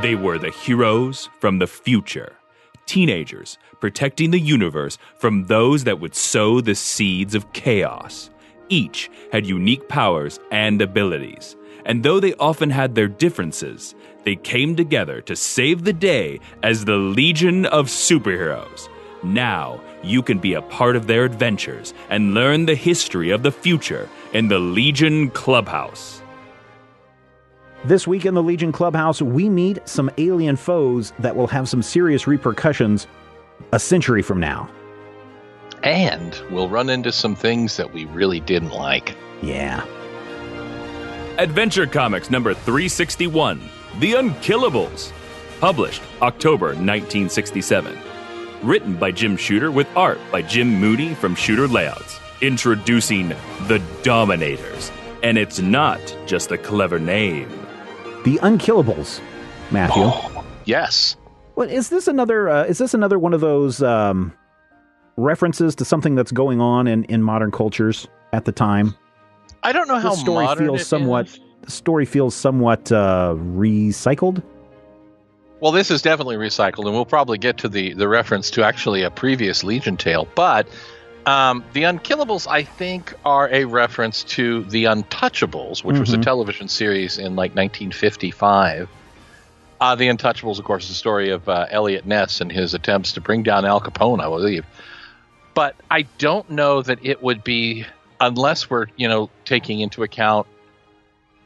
They were the heroes from the future, teenagers protecting the universe from those that would sow the seeds of chaos. Each had unique powers and abilities, and though they often had their differences, they came together to save the day as the Legion of Superheroes. Now, you can be a part of their adventures and learn the history of the future in the Legion Clubhouse. This week in the Legion Clubhouse, we meet some alien foes that will have some serious repercussions a century from now. And we'll run into some things that we really didn't like. Yeah. Adventure Comics number 361, The Unkillables. Published October 1967. Written by Jim Shooter with art by Jim Mooney from Shooter Layouts. Introducing the Dominators. And it's not just a clever name. The Unkillables, Matthew. Oh, yes. Well, is this another one of those references to something that's going on in modern cultures at the time? I don't know how modern it is. The story feels somewhat recycled. Well, this is definitely recycled, and we'll probably get to the reference to actually a previous Legion tale. But the Unkillables, I think, are a reference to The Untouchables, which was a television series in like 1955. The Untouchables, of course, is the story of Elliot Ness and his attempts to bring down Al Capone, I believe. But I don't know that it would be, unless we're, taking into account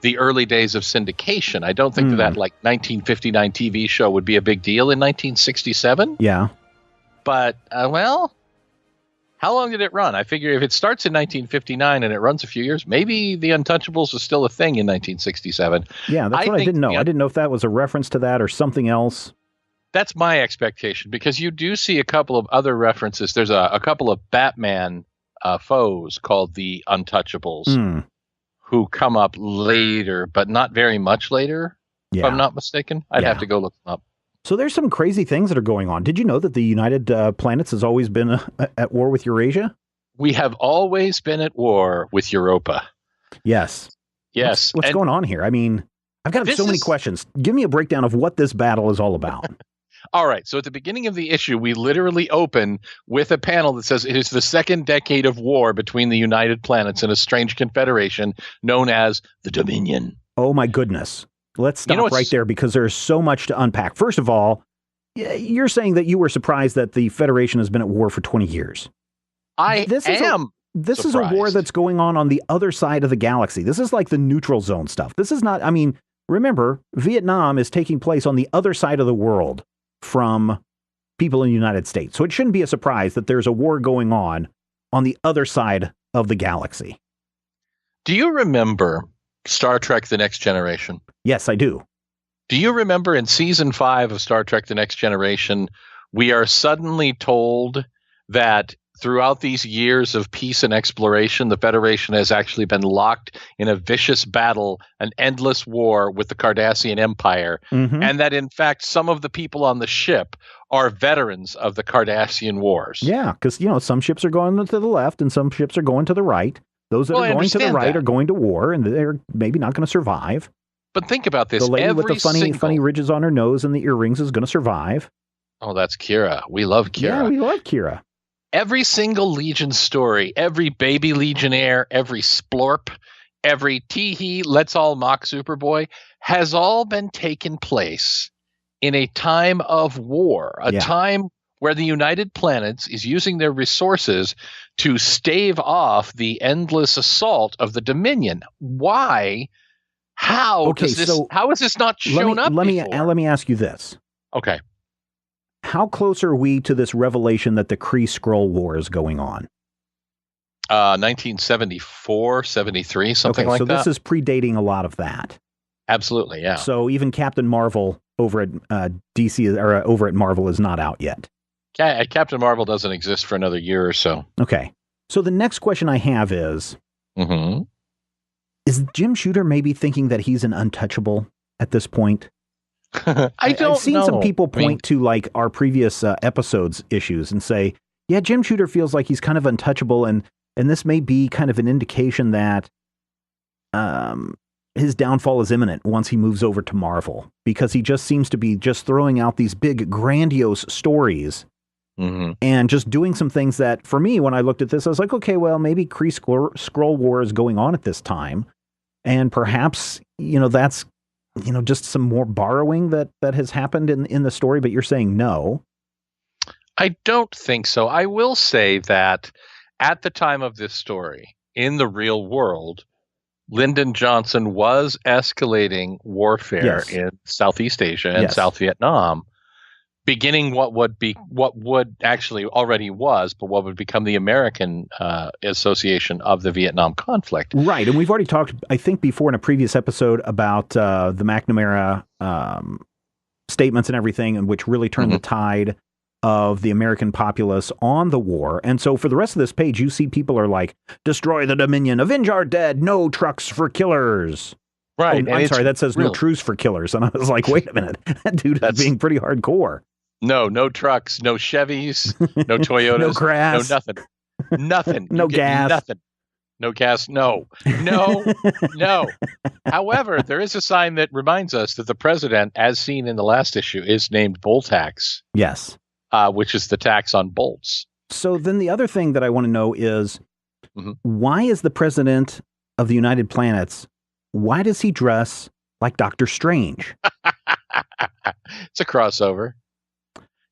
the early days of syndication. I don't think that like 1959 TV show would be a big deal in 1967. Yeah. But, how long did it run? I figure if it starts in 1959 and it runs a few years, maybe The Untouchables was still a thing in 1967. Yeah, that's what I didn't know. I didn't know if that was a reference to that or something else. That's my expectation, because you do see a couple of other references. There's a couple of Batman foes called the Untouchables who come up later, but not very much later, if I'm not mistaken. I'd have to go look them up. So there's some crazy things that are going on. Did you know that the United Planets has always been at war with Eurasia? We have always been at war with Europa. Yes. Yes. What's going on here? I mean, I've got so many questions. Give me a breakdown of what this battle is all about. All right. So at the beginning of the issue, we literally open with a panel that says it is the second decade of war between the United Planets and a strange confederation known as the Dominion. Oh, my goodness. Let's stop right there, because there's so much to unpack. First of all, you're saying that you were surprised that the Federation has been at war for 20 years. This is a war that's going on the other side of the galaxy. This is like the neutral zone stuff. This is not, remember, Vietnam is taking place on the other side of the world from people in the United States. So it shouldn't be a surprise that there's a war going on the other side of the galaxy. Do you remember Star Trek: The Next Generation? Yes, I do. Do you remember in season 5 of Star Trek: The Next Generation, we are suddenly told that throughout these years of peace and exploration, the Federation has actually been locked in a vicious battle, an endless war with the Cardassian Empire, and that in fact some of the people on the ship are veterans of the Cardassian Wars. Yeah, because some ships are going to the left and some ships are going to the right. Those that are going to the right are going to war, and they're maybe not going to survive. But think about this. The lady with the funny ridges on her nose and the earrings is going to survive. Oh, that's Kira. We love Kira. Yeah, we love Kira. Every single Legion story, every baby Legionnaire, every Splorp, every Teehee, Let's All Mock Superboy, has all been taken place in a time of war, a time where the United Planets is using their resources to stave off the endless assault of the Dominion. Why? How is this not shown up before? Let me ask you this. Okay. How close are we to this revelation that the Kree-Skrull War is going on? 1974, 73, something like that. So this is predating a lot of that. Absolutely, yeah. So even Captain Marvel over at DC or over at Marvel is not out yet. Captain Marvel doesn't exist for another year or so. Okay. So the next question I have is, is Jim Shooter maybe thinking that he's an untouchable at this point? I've seen some people point to like our previous episodes issues and say, yeah, Jim Shooter feels like he's kind of untouchable, and this may be kind of an indication that his downfall is imminent once he moves over to Marvel, because he just seems to be just throwing out these big, grandiose stories and just doing some things that, for me, when I looked at this, I was like, okay, well, maybe Kree Skrull War is going on at this time. And perhaps, that's, just some more borrowing that has happened in the story. But you're saying no. I don't think so. I will say that at the time of this story, in the real world, Lyndon Johnson was escalating warfare in Southeast Asia and South Vietnam, beginning what would actually already was, but what would become the American Association of the Vietnam conflict. Right. And we've already talked, I think, before in a previous episode about the McNamara statements and everything, and which really turned the tide of the American populace on the war. And so for the rest of this page, you see people are like, destroy the Dominion, avenge our dead, no trucks for killers. Right. Oh, I'm sorry, that says no truce for killers. And I was like, wait a minute, that dude is being pretty hardcore. No trucks, no Chevys, no Toyotas, no grass, no nothing. No gas. Nothing. No gas. No. However, there is a sign that reminds us that the president, as seen in the last issue, is named Bull Tax. Yes. Which is the tax on bolts. So then the other thing that I want to know is, why is the president of the United Planets, why does he dress like Doctor Strange? It's a crossover.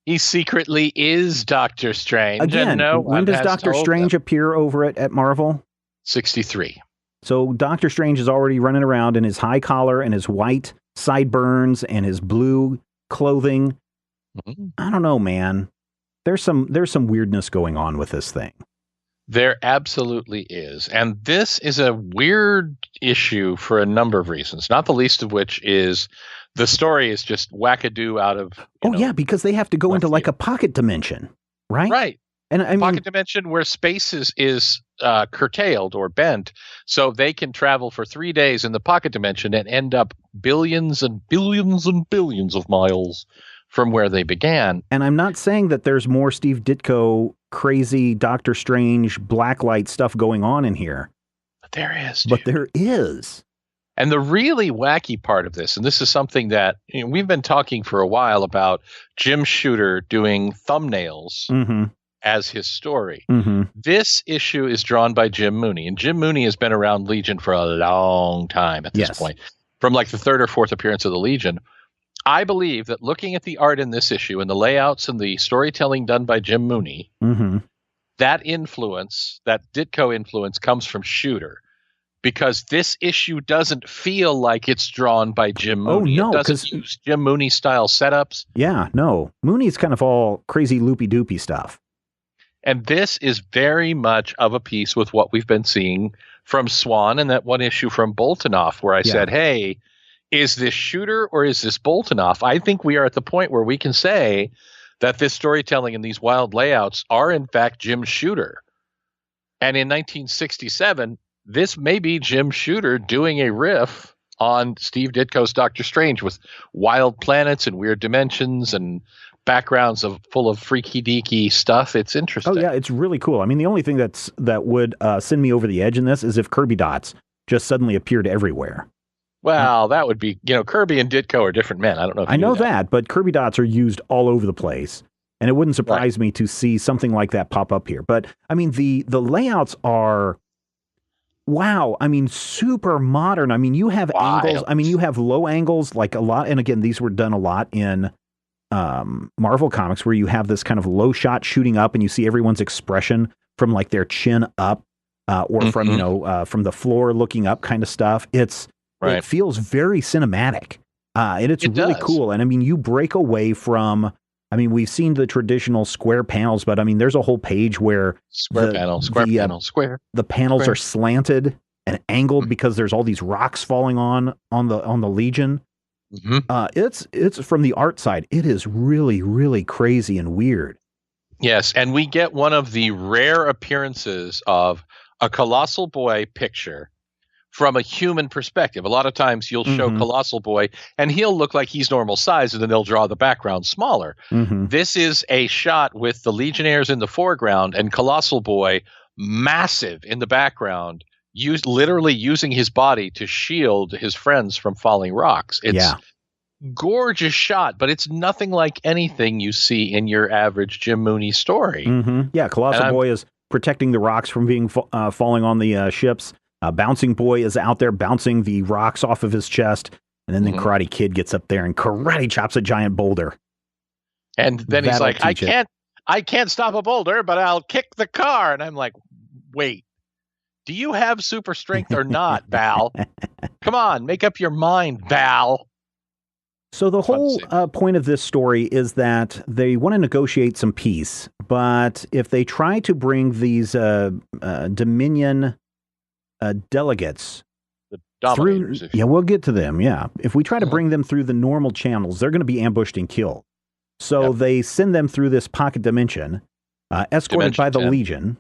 He secretly is Doctor Strange. Again, when does Doctor Strange appear over at Marvel? 63. So Doctor Strange is already running around in his high collar and his white sideburns and his blue clothing. I don't know, man. There's some weirdness going on with this thing. There absolutely is. And this is a weird issue for a number of reasons, not the least of which is the story is just wackadoo out of... because they have to go into like a pocket dimension, right? Right. And I mean, pocket dimension where space is curtailed or bent, so they can travel for 3 days in the pocket dimension and end up billions and billions and billions of miles from where they began. And I'm not saying that there's more Steve Ditko crazy Doctor Strange blacklight stuff going on in here. But there is. But there is. And the really wacky part of this, and this is something that we've been talking for a while about Jim Shooter doing thumbnails as his story. This issue is drawn by Jim Mooney. And Jim Mooney has been around Legion for a long time at this point, from like the third or fourth appearance of the Legion. I believe that looking at the art in this issue and the layouts and the storytelling done by Jim Mooney, that influence, that Ditko influence, comes from Shooter. Because this issue doesn't feel like it's drawn by Jim Mooney. Oh, no. It doesn't use Jim Mooney style setups. Yeah, no. Mooney's kind of all crazy loopy-doopy stuff. And this is very much of a piece with what we've been seeing from Swan and that one issue from Boltinoff where I said, hey, is this Shooter or is this Boltinoff? I think we are at the point where we can say that this storytelling and these wild layouts are in fact Jim Shooter. And in 1967, this may be Jim Shooter doing a riff on Steve Ditko's Doctor Strange with wild planets and weird dimensions and backgrounds full of freaky deaky stuff. It's interesting. Oh yeah, it's really cool. I mean, the only thing that would send me over the edge in this is if Kirby dots just suddenly appeared everywhere. Well, that would be, Kirby and Ditko are different men. I don't know if I know that, but Kirby dots are used all over the place. And it wouldn't surprise me to see something like that pop up here. But I mean, the layouts are, wow. I mean, super modern. I mean, you have angles. I mean, you have low angles, like a lot. And again, these were done a lot in Marvel Comics, where you have this kind of low shot shooting up and you see everyone's expression from like their chin up or from, from the floor looking up kind of stuff. It feels very cinematic and it's really cool. And I mean, you break away from, I mean, we've seen the traditional square panels, but I mean, there's a whole page where the panels are slanted and angled because there's all these rocks falling on the Legion. It's from the art side. It is really, really crazy and weird. Yes. And we get one of the rare appearances of a Colossal Boy picture from a human perspective. A lot of times you'll show Colossal Boy and he'll look like he's normal size and then they'll draw the background smaller. This is a shot with the Legionnaires in the foreground and Colossal Boy massive in the background literally using his body to shield his friends from falling rocks. It's gorgeous shot, but it's nothing like anything you see in your average Jim Mooney story. Mm-hmm. Yeah, Colossal Boy is protecting the rocks from being falling on the ships. Bouncing Boy is out there bouncing the rocks off of his chest. And then the Karate Kid gets up there and karate chops a giant boulder. And then he's like, I can't stop a boulder, but I'll kick the car. And I'm like, wait, do you have super strength or not, Val? Come on, make up your mind, Val. So the whole point of this story is that they want to negotiate some peace, but if they try to bring these Dominion delegates through, we'll get to them. Yeah, if we try to bring them through the normal channels, they're going to be ambushed and killed. So they send them through this pocket dimension, escorted by the Legion.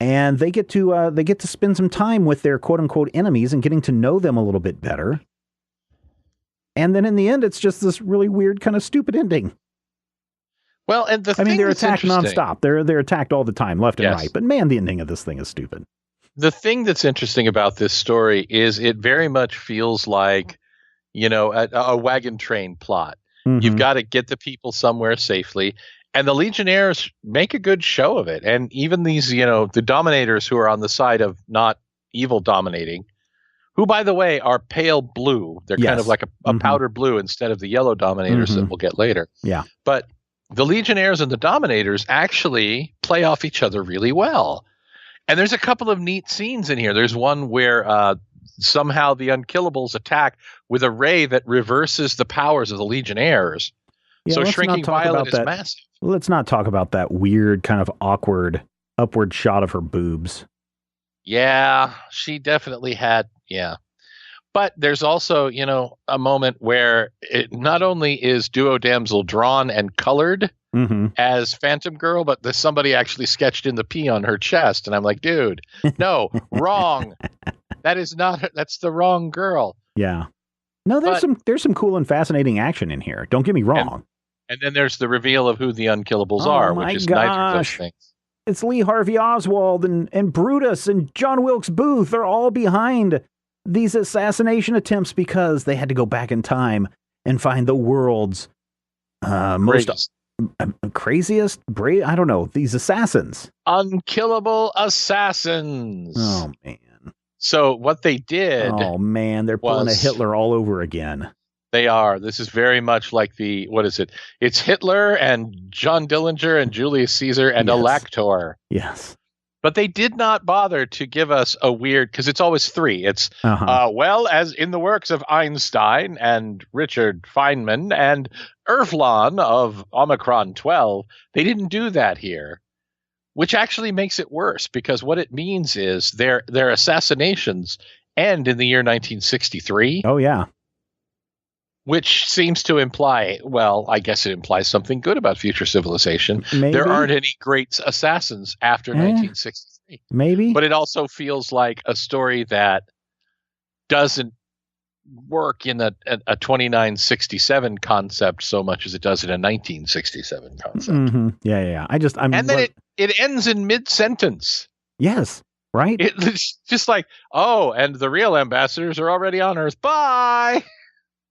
And they get to spend some time with their quote unquote enemies and getting to know them a little bit better. And then in the end, it's just this really weird kind of stupid ending. Well, and they're attacked nonstop. They're attacked all the time, left and right. But man, the ending of this thing is stupid. The thing that's interesting about this story is it very much feels like, a wagon train plot. You've got to get the people somewhere safely. And the Legionnaires make a good show of it. And even these, the Dominators who are on the side of not evil dominating, who, by the way, are pale blue. They're kind of like a powder blue instead of the yellow Dominators that we'll get later. Yeah. But the Legionnaires and the Dominators actually play off each other really well. And there's a couple of neat scenes in here. There's one where somehow the Unkillables attack with a ray that reverses the powers of the Legionnaires. Yeah, so shrinking Violet is massive. Let's not talk about that weird kind of awkward upward shot of her boobs. Yeah, she definitely had, But there's also, a moment where it not only is Duo Damsel drawn and colored as Phantom Girl, but there's somebody actually sketched in the P on her chest. And I'm like, dude, no, wrong. That's the wrong girl. Yeah. No, there's some cool and fascinating action in here. Don't get me wrong. And then there's the reveal of who the Unkillables are, which is neither of those things. It's Lee Harvey Oswald and Brutus and John Wilkes Booth. They're all behind these assassination attempts because they had to go back in time and find the world's craziest, I don't know, these assassins. Unkillable assassins. Oh, man. So what they did... Oh, man, they're pulling a Hitler all over again. They are. This is very much like what is it? It's Hitler and John Dillinger and Julius Caesar and Elector. Yes. But they did not bother to give us a weird, because it's always three. It's, as in the works of Einstein and Richard Feynman and Irflan of Omicron 12, they didn't do that here, which actually makes it worse, because what it means is their assassinations end in the year 1963. Oh, yeah. Which seems to imply, I guess it implies something good about future civilization. Maybe. There aren't any great assassins after 1963. Maybe. But it also feels like a story that doesn't work in a 2967 concept so much as it does in a 1967 concept. Yeah. It ends in mid-sentence. Yes, right? It's just like, and the real ambassadors are already on Earth. Bye!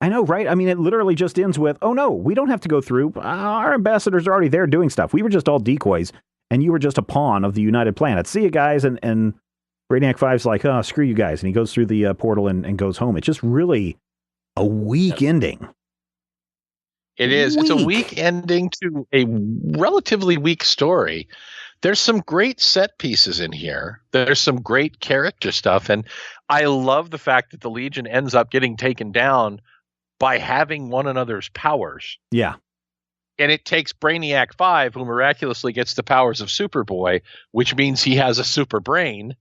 I know, right? I mean, it literally just ends with, oh, no, we don't have to go through. Our ambassadors are already there doing stuff. We were just all decoys, and you were just a pawn of the United Planets. See you guys. And Brainiac 5's like, oh, screw you guys. And he goes through the portal and goes home. It's just really a weak ending. It is. It's a weak ending to a relatively weak story. There's some great set pieces in here. There's some great character stuff. And I love the fact that the Legion ends up getting taken down by having one another's powers. Yeah. And it takes Brainiac 5, who miraculously gets the powers of Superboy, which means he has a super brain,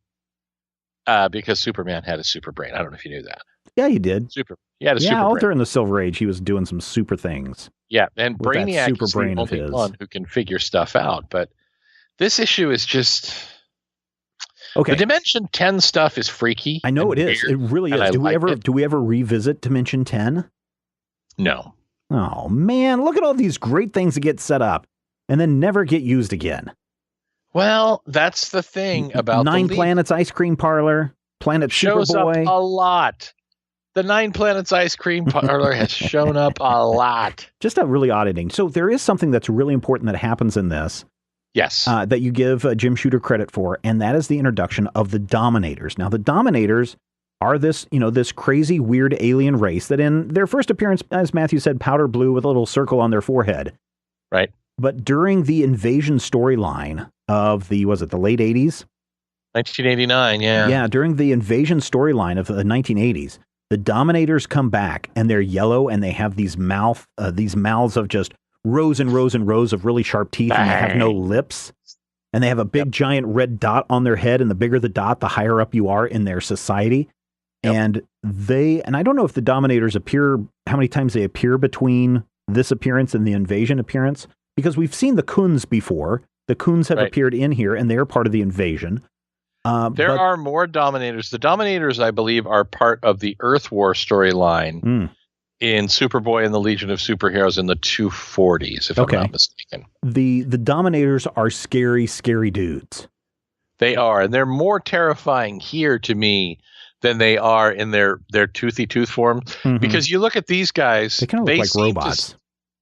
because Superman had a super brain. I don't know if you knew that. Yeah, he did. He had a super brain. All during the Silver Age, he was doing some super things. Yeah, and Brainiac is the only one who can figure stuff out. But this issue is just... Okay. The Dimension 10 stuff is freaky. I know it is. It really is. Do we ever revisit Dimension 10? No. Oh, man. Look at all these great things that get set up and then never get used again. Well, that's the thing about Nine Planets Ice Cream Parlor, Planet shows Superboy. up a lot. The Nine Planets Ice Cream Parlor has shown up a lot. Just a really odd ending. So there is something that's really important that happens in this. Yes. That you give Jim Shooter credit for, and that is the introduction of the Dominators. Now, the Dominators are this crazy, weird alien race that in their first appearance, as Matthew said, powder blue with a little circle on their forehead. Right. But during the invasion storyline of the late 80s? 1989, yeah. Yeah, during the invasion storyline of the 1980s, the Dominators come back, and they're yellow, and they have these mouths of just rows and rows and rows of really sharp teeth, and they have no lips. And they have a big giant red dot on their head, and the bigger the dot, the higher up you are in their society. Yep. And I don't know if the Dominators appear, how many times they appear between this appearance and the invasion appearance, because we've seen the Khunds before. The Khunds have appeared in here, and they're part of the invasion. There are more Dominators. The Dominators, I believe, are part of the Earth War storyline in Superboy and the Legion of Superheroes in the 240s, if I'm not mistaken. The Dominators are scary, scary dudes. They are, and they're more terrifying here to me than they are in their toothy tooth form. Mm-hmm. Because you look at these guys, they kind of look like robots.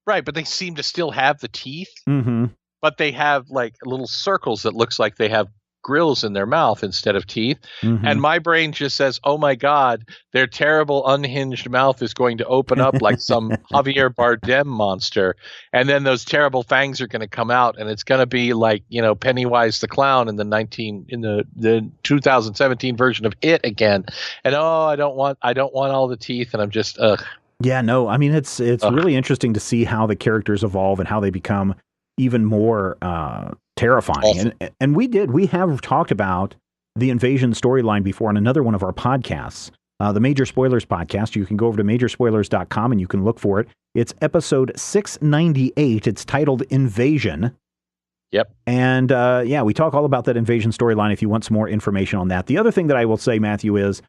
Right, but they seem to still have the teeth. Mm-hmm. But they have like little circles that looks like they have grills in their mouth instead of teeth. Mm-hmm. And my brain just says, oh my God, their terrible unhinged mouth is going to open up like some Javier Bardem monster. And then those terrible fangs are going to come out, and it's going to be like, Pennywise the Clown in the 2017 version of It again. And I don't want all the teeth, and I'm just Yeah, no, I mean it's really interesting to see how the characters evolve and how they become even more terrifying. And we have talked about the invasion storyline before on another one of our podcasts, the Major Spoilers podcast. You can go over to majorspoilers.com and you can look for it. It's episode 698. It's titled Invasion. Yep. And we talk all about that invasion storyline if you want some more information on that. The other thing that I will say, Matthew, is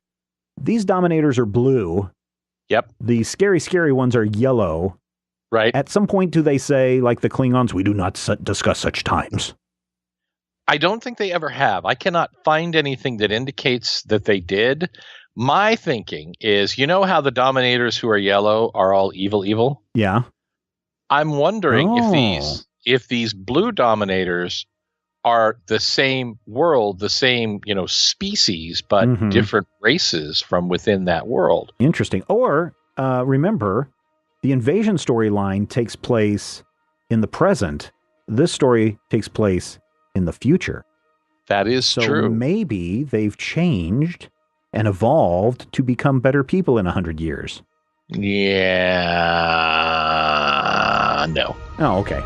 these Dominators are blue. Yep. The scary, scary ones are yellow. Right. At some point, do they say, like the Klingons, we do not discuss such times? I don't think they ever have. I cannot find anything that indicates that they did. My thinking is, how the Dominators who are yellow are all evil? Yeah. I'm wondering if these blue Dominators are the same world, the same, species, but different races from within that world. Interesting. Or, remember, the invasion storyline takes place in the present. This story takes place in the future. That is true. So maybe they've changed and evolved to become better people in 100 years. Yeah. No. Oh, okay.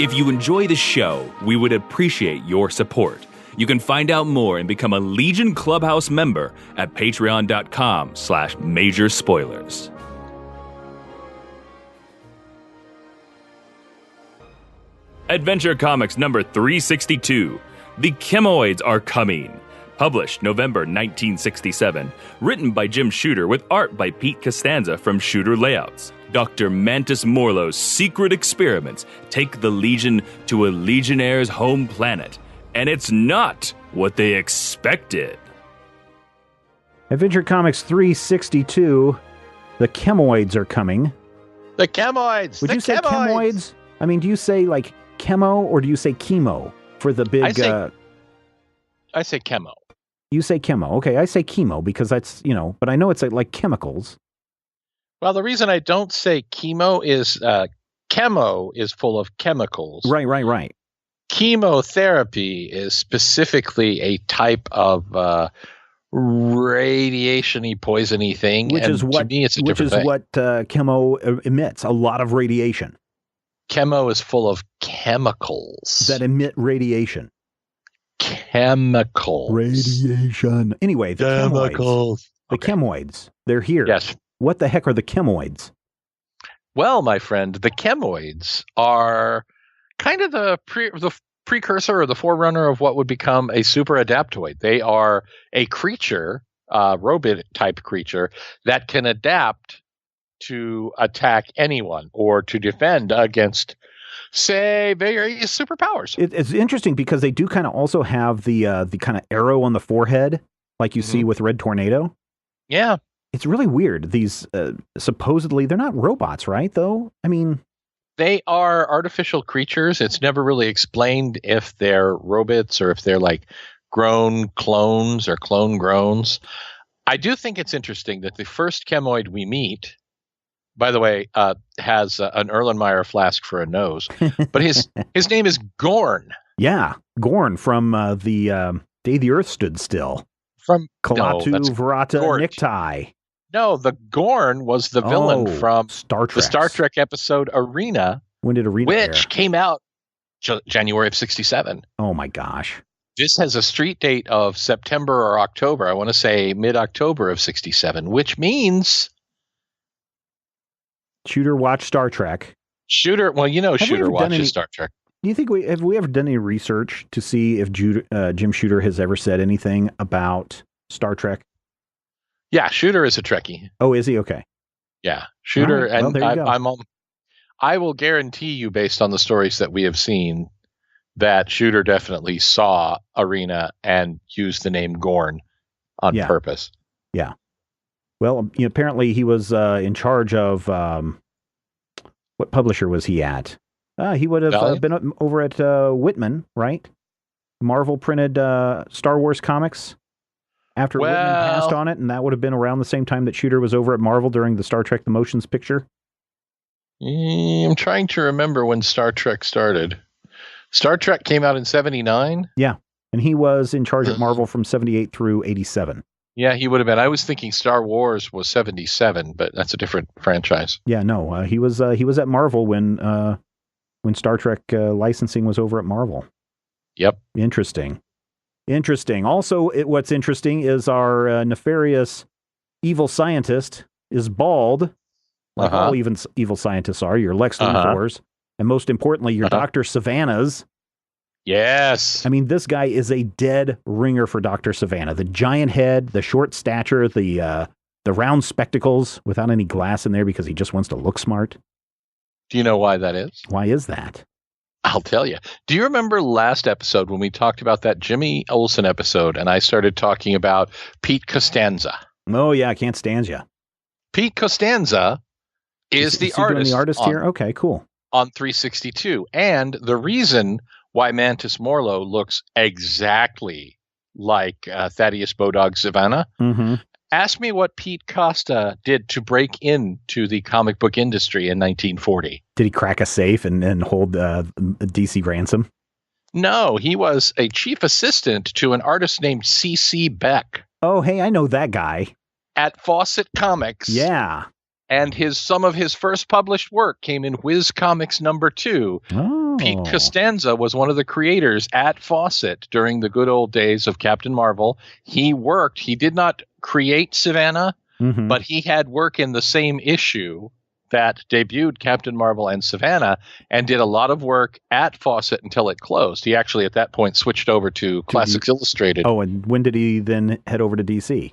If you enjoy the show, we would appreciate your support. You can find out more and become a Legion Clubhouse member at patreon.com/majorspoilers. Adventure Comics number 362. The Chemoids Are Coming. Published November 1967. Written by Jim Shooter with art by Pete Costanza from Shooter Layouts. Dr. Mantis Morlow's secret experiments take the Legion to a Legionnaire's home planet. And it's not what they expected. Adventure Comics 362, the Chemoids are coming. The Chemoids! Would you say Chemoids? I mean, do you say like chemo or do you say chemo for the big... I say chemo. You say chemo. Okay, I say chemo because that's, but I know it's like chemicals. Well, the reason I don't say chemo is chemo is full of chemicals. Right. Chemotherapy is specifically a type of radiation-y, poison-y thing. Which is what chemo emits, a lot of radiation. Chemo is full of chemicals. That emit radiation. Chemicals. Radiation. Anyway, the chemicals. Chemoids. They're here. Yes. What the heck are the Chemoids? Well, my friend, the Chemoids are kind of the precursor or the forerunner of what would become a super adaptoid. They are a creature, robot type creature that can adapt to attack anyone or to defend against, say, various superpowers. It's interesting because they do kind of also have the kind of arrow on the forehead, like you see with Red Tornado. Yeah. It's really weird. These supposedly, they're not robots, right, though? I mean... They are artificial creatures. It's never really explained if they're robots or if they're like grown clones or clone groans. I do think it's interesting that the first chemoid we meet, by the way, has an Erlenmeyer flask for a nose, but his name is Gorn. Yeah, Gorn from the Day the Earth Stood Still. From Kalatu Verata Niktai. No, the Gorn was the villain from Star Trek. The Star Trek episode Arena. When did Arena air? Which came out January of 1967. Oh my gosh. This has a street date of September or October. I want to say mid-October of 1967, which means Shooter watched Star Trek. Shooter watches Star Trek. Do you think have we ever done any research to see if Jim Shooter has ever said anything about Star Trek? Yeah, Shooter is a Trekkie. Oh, is he? Okay. Yeah, Shooter, right. Well, and I will guarantee you, based on the stories that we have seen, that Shooter definitely saw Arena and used the name Gorn on purpose. Yeah. Well, apparently he was in charge of what publisher was he at? He would have been over at Whitman, right? Marvel printed Star Wars comics after Whitman passed on it, and that would have been around the same time that Shooter was over at Marvel during the Star Trek The Motions picture. I'm trying to remember when Star Trek started. Star Trek came out in 1979? Yeah, and he was in charge at Marvel from 1978 through 1987. Yeah, he would have been. I was thinking Star Wars was 1977, but that's a different franchise. Yeah, no, he was at Marvel when Star Trek licensing was over at Marvel. Yep. Interesting. Also, what's interesting is our nefarious evil scientist is bald, like all evil scientists are. Your Lex Luthors, and most importantly, your Dr. Savannahs. Yes. I mean, this guy is a dead ringer for Dr. Savannah. The giant head, the short stature, the round spectacles without any glass in there because he just wants to look smart. Do you know why that is? Why is that? I'll tell you. Do you remember last episode when we talked about that Jimmy Olsen episode and I started talking about Pete Costanza? Oh, yeah, I can't stand you. Pete Costanza is the artist here? Okay, cool. On 362. And the reason why Mantis Morlo looks exactly like Thaddeus Bodog Savannah. Ask me what Pete Costa did to break into the comic book industry in 1940. Did he crack a safe and hold DC ransom? No, he was a chief assistant to an artist named C.C. Beck. Oh, hey, I know that guy. At Fawcett Comics. Yeah. And some of his first published work came in Whiz Comics #2. Oh. Pete Costanza was one of the creators at Fawcett during the good old days of Captain Marvel. He did not create Savannah, but he had work in the same issue that debuted Captain Marvel and Savannah and did a lot of work at Fawcett until it closed. He actually at that point switched over to Classics Illustrated. Oh, and when did he then head over to DC?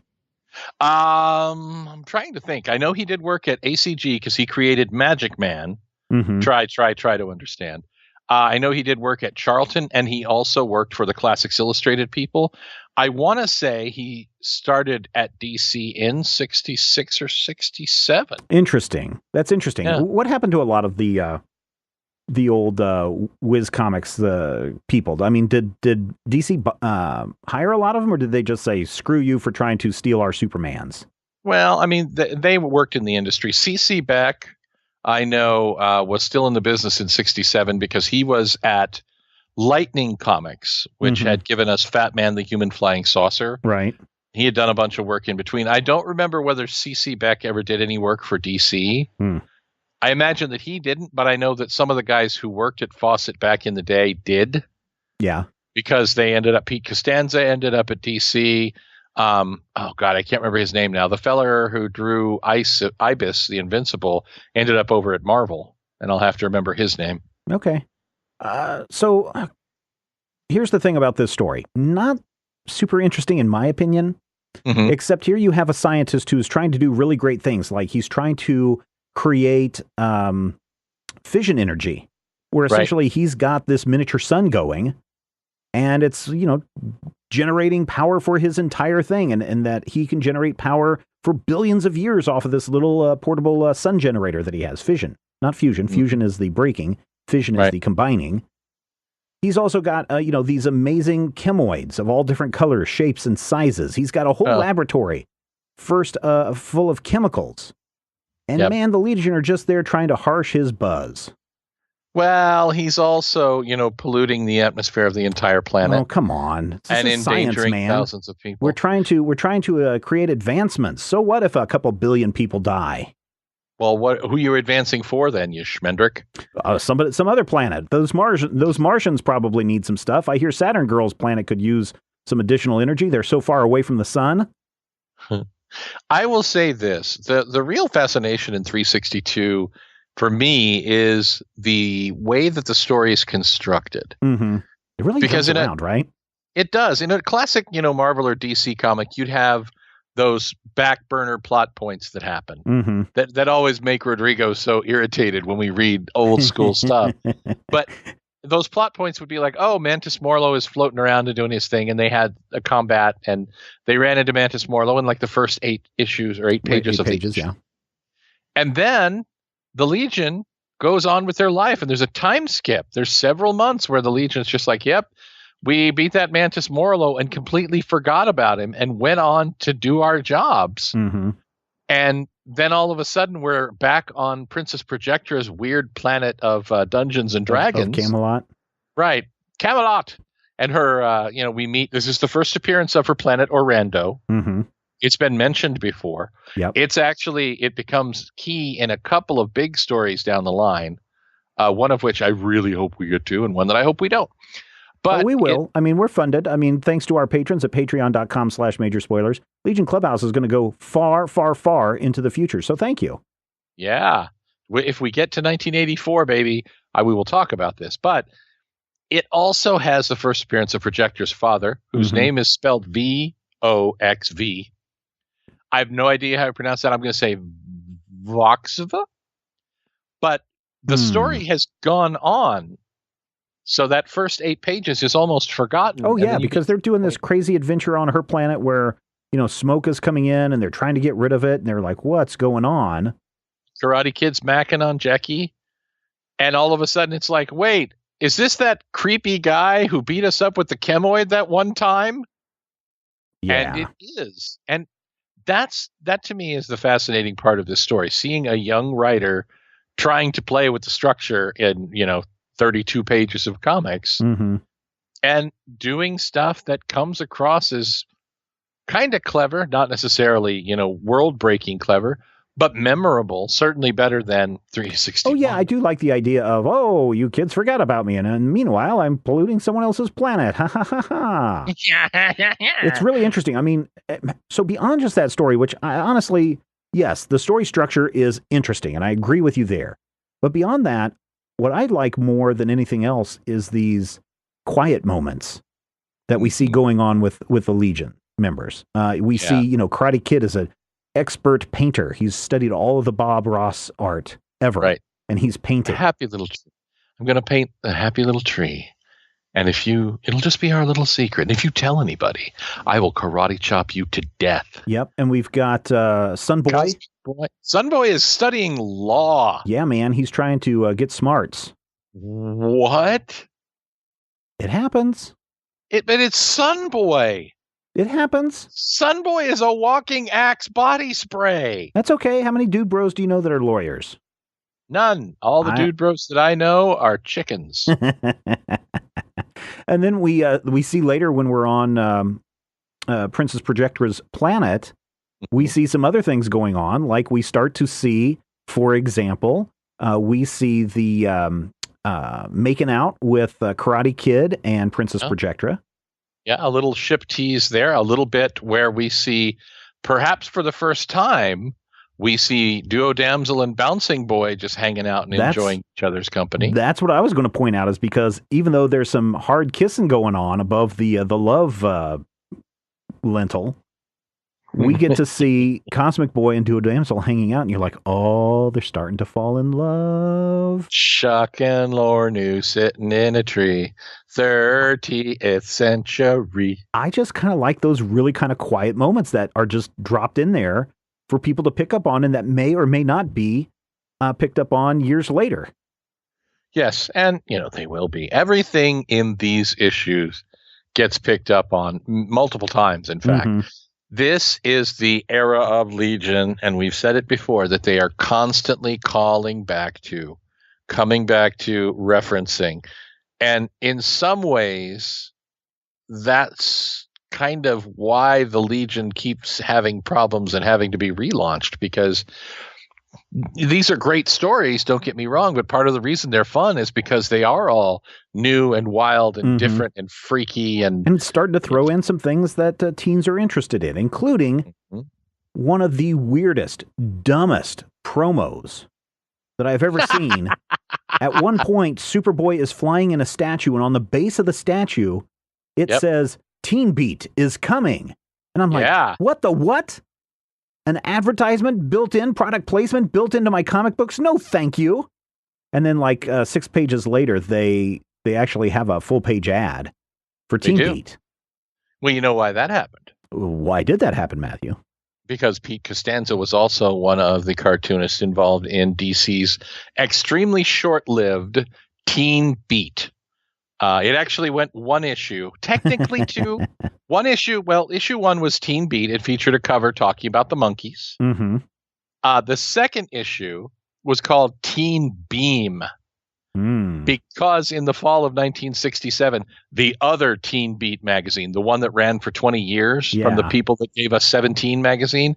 I'm trying to think. I know he did work at ACG because he created Magic Man. Try to understand. I know he did work at Charlton, and he also worked for the Classics Illustrated people. I want to say he started at DC in 66 or 67. Interesting. That's interesting. Yeah. What happened to a lot of the old Whiz Comics people? I mean, did DC hire a lot of them, or did they just say, screw you for trying to steal our Supermans? Well, I mean, they worked in the industry. C.C. Beck, I know, was still in the business in 67 because he was at Lightning Comics, which had given us Fat Man, the Human Flying Saucer. Right. He had done a bunch of work in between. I don't remember whether C.C. Beck ever did any work for DC. I imagine that he didn't, but I know that some of the guys who worked at Fawcett back in the day did. Yeah. Because they ended up, Pete Costanza ended up at DC. Oh, God, I can't remember his name now. The feller who drew Ibis, the Invincible, ended up over at Marvel, and I'll have to remember his name. Okay. So here's the thing about this story. Not super interesting in my opinion, except here you have a scientist who's trying to do really great things. Like he's trying to create fission energy, where essentially he's got this miniature sun going, and it's, generating power for his entire thing, and that he can generate power for billions of years off of this little portable sun generator that he has. Fission, not fusion. Fusion is the breaking. Fission is the combining. He's also got, these amazing chemoids of all different colors, shapes, and sizes. He's got a whole laboratory full of chemicals. And man, the Legion are just there trying to harsh his buzz. Well, he's also, polluting the atmosphere of the entire planet. Oh, come on. And endangering thousands of people. We're trying to create advancements. So what if a couple billion people die? Well, who are you advancing for then, you schmendrick? Some other planet. Those Martians probably need some stuff. I hear Saturn Girl's planet could use some additional energy. They're so far away from the sun. I will say this. The real fascination in 362 for me is the way that the story is constructed. Mm-hmm. It really jumps around, right? It does. In a classic, Marvel or DC comic, you'd have those back burner plot points that happen that always make Rodrigo so irritated when we read old school stuff. But those plot points would be like, oh, Mantis Morlo is floating around and doing his thing, and they had a combat, and they ran into Mantis Morlo in like the first 8 issues or 8 pages of the issue. Yeah. And then the Legion goes on with their life, and there's a time skip. There's several months where the Legion's just like, yep, we beat that Mantis Morlo and completely forgot about him and went on to do our jobs. Mm-hmm. And then all of a sudden we're back on Princess Projectra's weird planet of Dungeons and Dragons. Of Camelot. Right. Camelot. And her, we meet, this is the first appearance of her planet, Orlando. Mm-hmm. It's been mentioned before. Yep. It becomes key in a couple of big stories down the line, one of which I really hope we get to, and one that I hope we don't. But we will. We're funded. Thanks to our patrons at patreon.com/major spoilers. Legion Clubhouse is going to go far, far, far into the future. So thank you. Yeah. If we get to 1984, baby, we will talk about this. But it also has the first appearance of Projector's father, whose name is spelled V-O-X-V. I have no idea how to pronounce that. I'm going to say Voxva. But the story has gone on. So that first 8 pages is almost forgotten. Oh, yeah, because they're doing this crazy adventure on her planet where, smoke is coming in and they're trying to get rid of it. And they're like, what's going on? Karate Kid's macking on Jackie. And all of a sudden it's like, wait, is this that creepy guy who beat us up with the chemoid that one time? Yeah. And it is. And that to me is the fascinating part of this story. Seeing a young writer trying to play with the structure in, 32 pages of comics and doing stuff that comes across as kind of clever, not necessarily, world breaking clever, but memorable, certainly better than 360. Oh, yeah, I do like the idea of, oh, you kids forgot about me. And meanwhile, I'm polluting someone else's planet. Ha, ha, ha, ha. It's really interesting. So beyond just that story, which I honestly, yes, the story structure is interesting, and I agree with you there. But beyond that, what I like more than anything else is these quiet moments that we see going on with the Legion members. We see, Karate Kid is an expert painter. He's studied all of the Bob Ross art ever. Right. And he's painted. I'm going to paint a happy little tree. And it'll just be our little secret. And if you tell anybody, I will karate chop you to death. Yep. And we've got Sunboy. Sunboy is studying law. Yeah, man. He's trying to get smarts. What? It happens. But it's Sunboy. It happens. Sunboy is a walking Axe body spray. That's okay. How many dude bros do you know that are lawyers? None. All the dude bros that I know are chickens. And then we see later when we're on Princess Projectra's planet, we see some other things going on. Like we start to see, for example, we see the making out with Karate Kid and Princess Projectra. Yeah, a little ship tease there, a little bit where we see, perhaps for the first time, we see Duo Damsel and Bouncing Boy just hanging out and enjoying each other's company. That's what I was going to point out, is because even though there's some hard kissing going on above the love lintel, we get to see Cosmic Boy and Duo Damsel hanging out, and you're like, oh, they're starting to fall in love. Chuck and Lornu sitting in a tree, 30th century. I just kind of like those really kind of quiet moments that are just dropped in there for people to pick up on, and that may or may not be picked up on years later. Yes, and, they will be. Everything in these issues gets picked up on multiple times, in fact. Mm-hmm. This is the era of Legion, and we've said it before, that they are constantly coming back to, referencing. And in some ways, that's kind of why the Legion keeps having problems and having to be relaunched, because these are great stories, don't get me wrong, but part of the reason they're fun is because they are all new and wild and different and freaky. And starting to throw in some things that teens are interested in, including one of the weirdest, dumbest promos that I've ever seen. At one point, Superboy is flying in a statue, and on the base of the statue, it says, Teen Beat is coming. And I'm like, what the what? An advertisement built in, product placement built into my comic books? No, thank you. And then 6 pages later, they actually have a full page ad for Teen Beat. Well, you know why that happened? Why did that happen, Matthew? Because Pete Costanza was also one of the cartoonists involved in DC's extremely short-lived Teen Beat. It actually went one issue, technically two. One issue. Well, issue 1 was Teen Beat. It featured a cover talking about the monkeys. Mm-hmm. The second issue was called Teen Beam, because in the fall of 1967, the other Teen Beat magazine, the one that ran for 20 years from the people that gave us 17 magazine,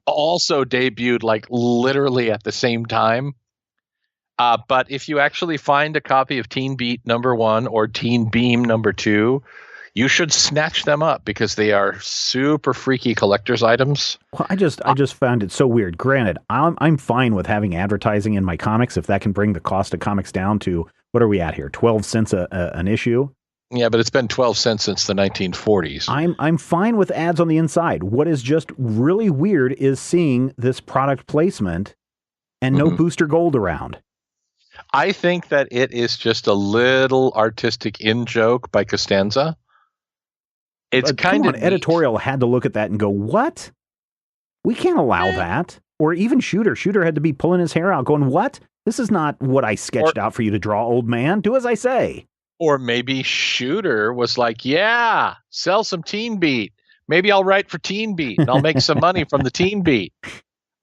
also debuted literally at the same time. But if you actually find a copy of Teen Beat #1 or Teen Beam #2, you should snatch them up because they are super freaky collector's items. Well, I just found it so weird. Granted, I'm fine with having advertising in my comics if that can bring the cost of comics down to, what are we at here, 12 cents an issue? Yeah, but it's been 12 cents since the 1940s. I'm fine with ads on the inside. What is just really weird is seeing this product placement and no booster gold around. I think that it is just a little artistic in-joke by Costanza. It's kind of editorial had to look at that and go, what? We can't allow that. Or even Shooter. Shooter had to be pulling his hair out going, what? This is not what I sketched out for you to draw, old man. Do as I say. Or maybe Shooter was like, yeah, sell some Teen Beat. Maybe I'll write for Teen Beat and I'll make some money from the Teen Beat.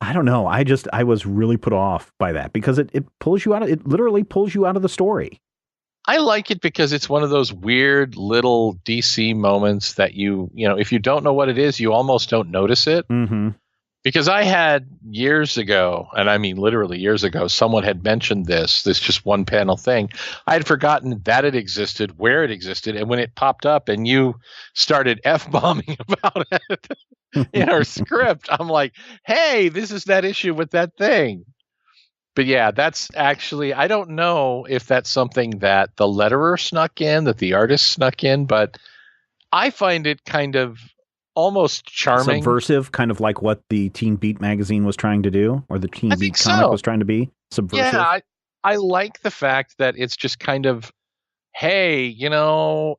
I don't know. I was really put off by that because it pulls you out of, it literally pulls you out of the story. I like it because it's one of those weird little DC moments that if you don't know what it is, you almost don't notice it. Mm-hmm. Because I had years ago, and I mean literally years ago, someone had mentioned this just one panel thing. I had forgotten that it existed, where it existed, and when it popped up and you started F-bombing about it in our script, I'm like, hey, this is that issue with that thing. But yeah, that's actually, I don't know if that's something that the letterer snuck in, that the artist snuck in, but I find it kind of almost charming. Subversive, kind of like what the Teen Beat magazine was trying to do, or the Teen Beat comic was trying to be. Subversive. Yeah, I like the fact that it's just kind of, hey,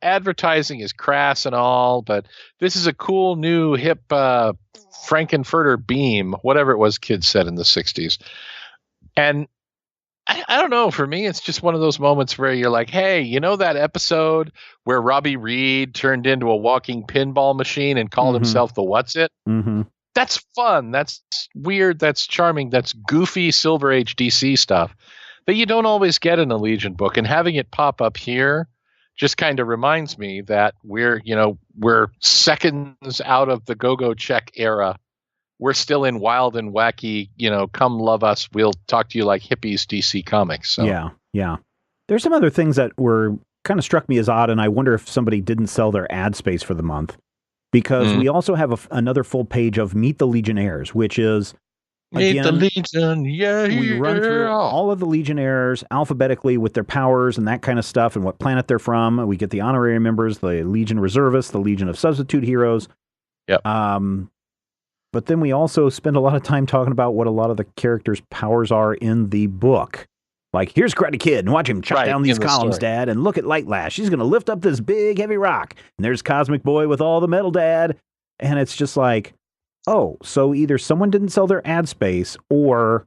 advertising is crass and all, but this is a cool new hip Frankenfurter beam, whatever it was kids said in the 60s. And I don't know, for me, it's just one of those moments where you're like, hey, that episode where Robbie Reed turned into a walking pinball machine and called himself the What's It? Mm-hmm. That's fun. That's weird. That's charming. That's goofy Silver Age DC stuff that you don't always get in a Legion book. And having it pop up here just kind of reminds me that we're seconds out of the Go-Go Check era. We're still in wild and wacky, come love us. We'll talk to you like hippies DC Comics. So. Yeah. There's some other things that were kind of struck me as odd, and I wonder if somebody didn't sell their ad space for the month. Because we also have another full page of Meet the Legionnaires, which is, Meet the Legion, yeah. We run through all of the Legionnaires alphabetically with their powers and that kind of stuff and what planet they're from. We get the honorary members, the Legion Reservists, the Legion of Substitute Heroes. Yep. But then we also spend a lot of time talking about what a lot of the characters' powers are in the book. Like, here's Karate Kid, and watch him chop down these columns, Dad, and look at Light Lash. She's going to lift up this big, heavy rock. And there's Cosmic Boy with all the metal, Dad. And it's just like, oh, so either someone didn't sell their ad space, or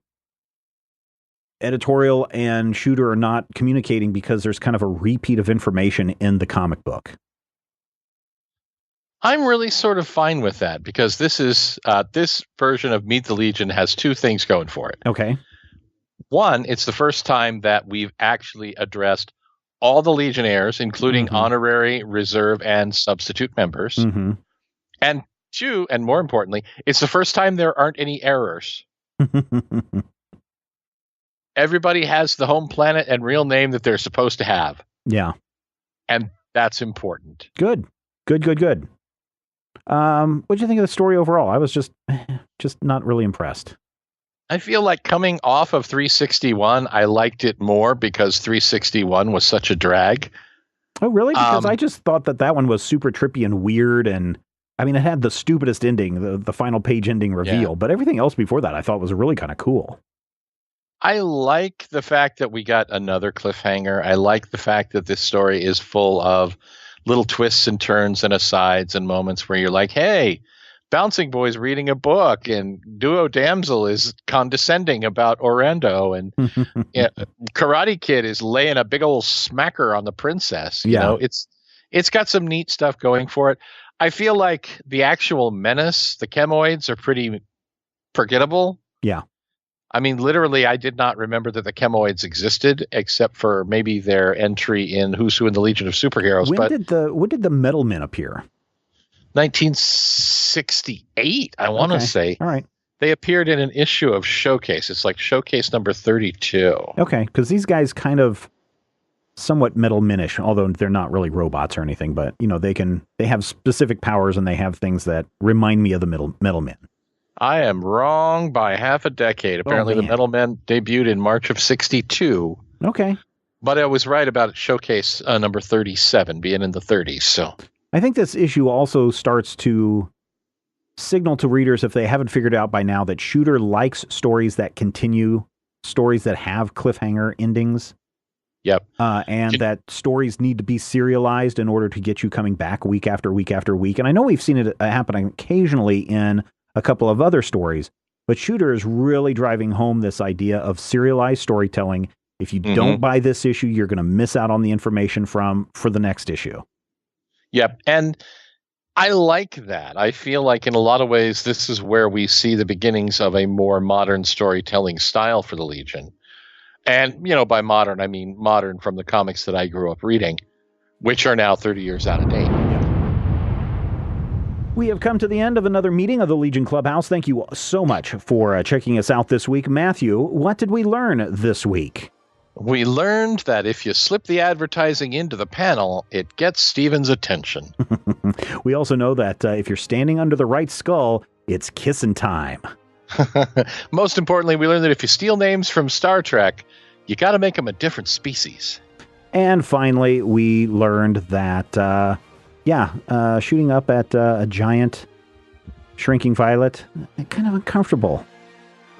editorial and Shooter are not communicating because there's kind of a repeat of information in the comic book. I'm really sort of fine with that, because this version of Meet the Legion has two things going for it. Okay. One, it's the first time that we've actually addressed all the Legionnaires, including honorary, reserve, and substitute members. And two, and more importantly, it's the first time there aren't any errors. Everybody has the home planet and real name that they're supposed to have. Yeah. And that's important. Good. What did you think of the story overall? I was just not really impressed. I feel like coming off of 361, I liked it more because 361 was such a drag. Oh, really? Because I just thought that one was super trippy and weird. And I mean, it had the stupidest ending, the final page ending reveal. But everything else before that I thought was really kind of cool. I like the fact that we got another cliffhanger. I like the fact that this story is full of little twists and turns and asides and moments where you're like, hey, Bouncing Boy's reading a book and Duo Damsel is condescending about Orlando, and Karate Kid is laying a big old smacker on the princess. You know, it's got some neat stuff going for it. I feel like the actual menace, the chemoids, are pretty forgettable. Yeah. I mean, literally, I did not remember that the chemoids existed, except for maybe their entry in Who's Who in the Legion of Superheroes. When did the Metal Men appear? 1968, I want to say. All right. They appeared in an issue of Showcase. It's like Showcase number 32. Okay, because these guys kind of somewhat Metal Men-ish, although they're not really robots or anything, but you know, they have specific powers and they have things that remind me of the Metal Men. I am wrong by half a decade. Apparently, the Metal Men debuted in March of 62. Okay. But I was right about Showcase number 37 being in the 30s. So I think this issue also starts to signal to readers, if they haven't figured out by now, that Shooter likes stories that continue, stories that have cliffhanger endings. Yep. And that stories need to be serialized in order to get you coming back week after week after week. And I know we've seen it happen occasionally in a couple of other stories, but Shooter is really driving home this idea of serialized storytelling. If you don't buy this issue, you're going to miss out on the information for the next issue. Yep. And I like that. I feel like in a lot of ways, this is where we see the beginnings of a more modern storytelling style for the Legion. And, you know, by modern, I mean modern from the comics that I grew up reading, which are now 30 years out of date. We have come to the end of another meeting of the Legion Clubhouse. Thank you so much for checking us out this week. Matthew, what did we learn this week? We learned that if you slip the advertising into the panel, it gets Steven's attention. We also know that if you're standing under the right skull, it's kissing time. Most importantly, we learned that if you steal names from Star Trek, you got to make them a different species. And finally, we learned that, shooting up at a giant shrinking violet, kind of uncomfortable.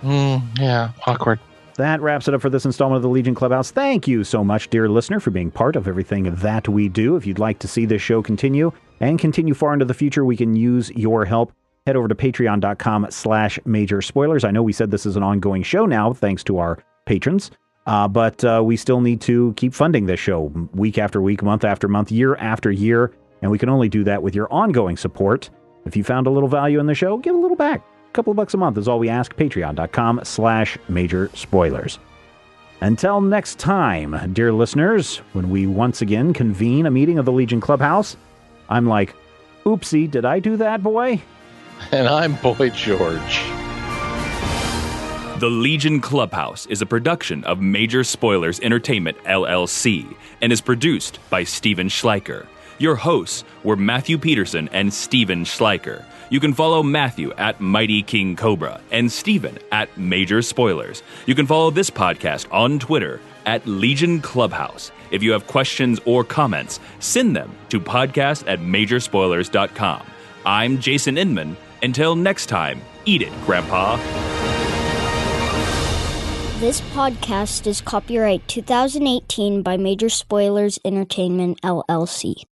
Yeah, awkward. That wraps it up for this installment of the Legion Clubhouse. Thank you so much, dear listener, for being part of everything that we do. If you'd like to see this show continue and continue far into the future, we can use your help. Head over to patreon.com/major spoilers. I know we said this is an ongoing show now, thanks to our patrons, but we still need to keep funding this show week after week, month after month, year after year, and we can only do that with your ongoing support. If you found a little value in the show, give a little back. A couple of bucks a month is all we ask. Patreon.com/major spoilers. Until next time, dear listeners, when we once again convene a meeting of the Legion Clubhouse, I'm like, oopsie, did I do that, boy? And I'm Boy George. The Legion Clubhouse is a production of Major Spoilers Entertainment, LLC, and is produced by Steven Schleicher. Your hosts were Matthew Peterson and Steven Schleicher. You can follow Matthew at Mighty King Cobra and Steven at Major Spoilers. You can follow this podcast on Twitter at Legion Clubhouse. If you have questions or comments, send them to podcast@majorspoilers.com. I'm Jason Inman. Until next time, Eat it, Grandpa. This podcast is copyright 2018 by Major Spoilers Entertainment, LLC.